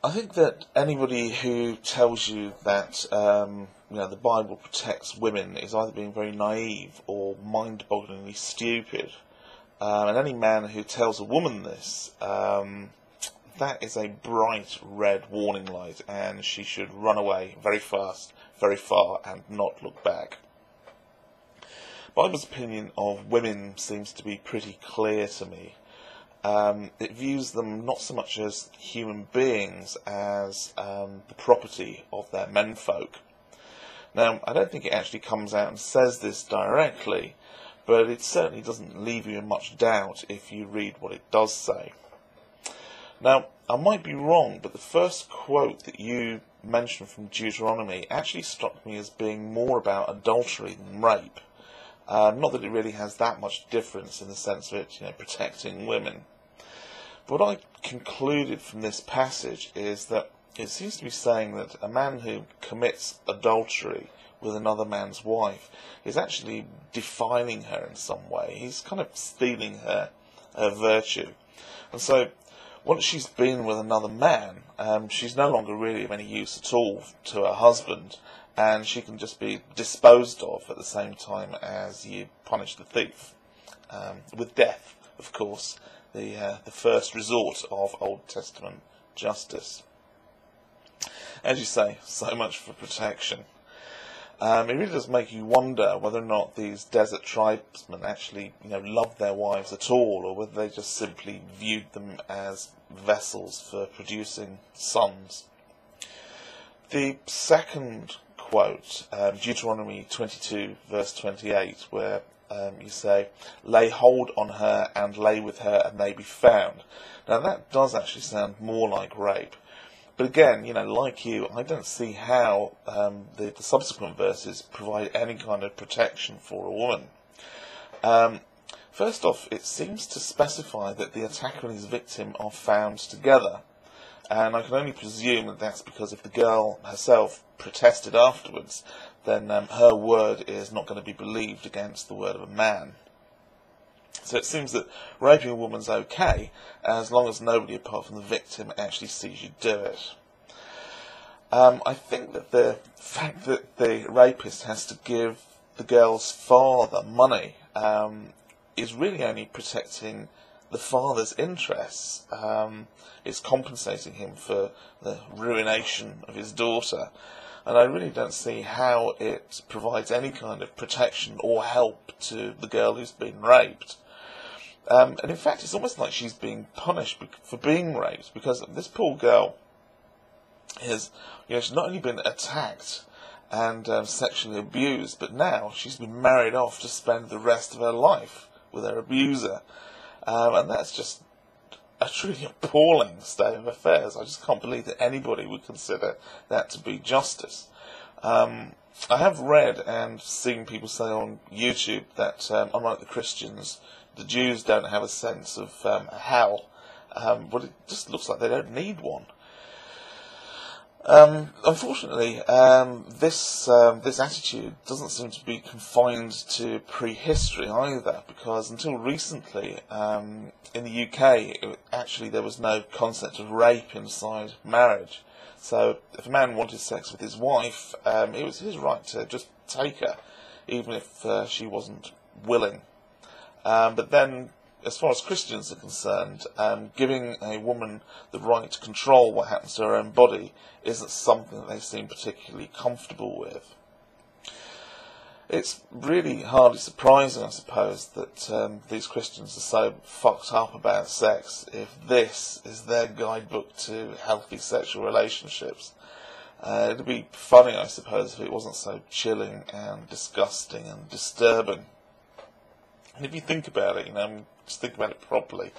I think that anybody who tells you that the Bible protects women is either being very naive or mind-bogglingly stupid. And any man who tells a woman this, that is a bright red warning light, and she should run away very fast, very far, and not look back. The Bible's opinion of women seems to be pretty clear to me. It views them not so much as human beings as the property of their menfolk. Now, I don't think it actually comes out and says this directly, but it certainly doesn't leave you in much doubt if you read what it does say. Now, I might be wrong, but the first quote that you mentioned from Deuteronomy actually struck me as being more about adultery than rape. Not that it really has that much difference in the sense of it, protecting women. But what I concluded from this passage is that it seems to be saying that a man who commits adultery with another man's wife is actually defiling her in some way. He's kind of stealing her virtue. And so, once she's been with another man, she's no longer really of any use at all to her husband, and she can just be disposed of at the same time as you punish the thief. With death, of course, the first resort of Old Testament justice. As you say, so much for protection. It really does make you wonder whether or not these desert tribesmen actually, loved their wives at all, or whether they just simply viewed them as vessels for producing sons. The second quote, Deuteronomy 22, verse 28, where you say, "Lay hold on her and lay with her and they be found." Now that does actually sound more like rape. But again, like you, I don't see how the subsequent verses provide any kind of protection for a woman. First off, it seems to specify that the attacker and his victim are found together. And I can only presume that that's because if the girl herself protested afterwards, then her word is not going to be believed against the word of a man. So it seems that raping a woman's okay, as long as nobody apart from the victim actually sees you do it. I think that the fact that the rapist has to give the girl's father money is really only protecting the father's interests. It's compensating him for the ruination of his daughter. And I really don't see how it provides any kind of protection or help to the girl who's been raped. And in fact, it's almost like she's being punished for being raped, because this poor girl is, she's not only been attacked and sexually abused, but now she's been married off to spend the rest of her life with her abuser. And that's just a truly appalling state of affairs. I just can't believe that anybody would consider that to be justice. I have read and seen people say on YouTube that, unlike the Christians, the Jews don't have a sense of hell, but it just looks like they don't need one. Unfortunately, this attitude doesn't seem to be confined to prehistory either, because until recently, in the UK, actually there was no concept of rape inside marriage. So if a man wanted sex with his wife, it was his right to just take her, even if she wasn't willing. But then, as far as Christians are concerned, giving a woman the right to control what happens to her own body isn't something that they seem particularly comfortable with. It's really hardly surprising, I suppose, that these Christians are so fucked up about sex if this is their guidebook to healthy sexual relationships. It'd be funny, I suppose, if it wasn't so chilling and disgusting and disturbing. And if you think about it, just think about it properly,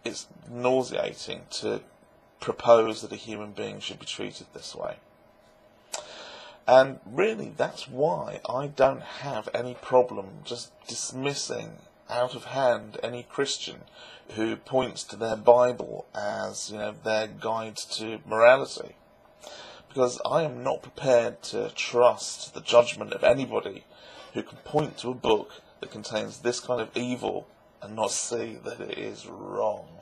it's nauseating to propose that a human being should be treated this way. And really, that's why I don't have any problem just dismissing out of hand any Christian who points to their Bible as, their guide to morality. Because I am not prepared to trust the judgment of anybody who can point to a book that contains this kind of evil and not see that it is wrong.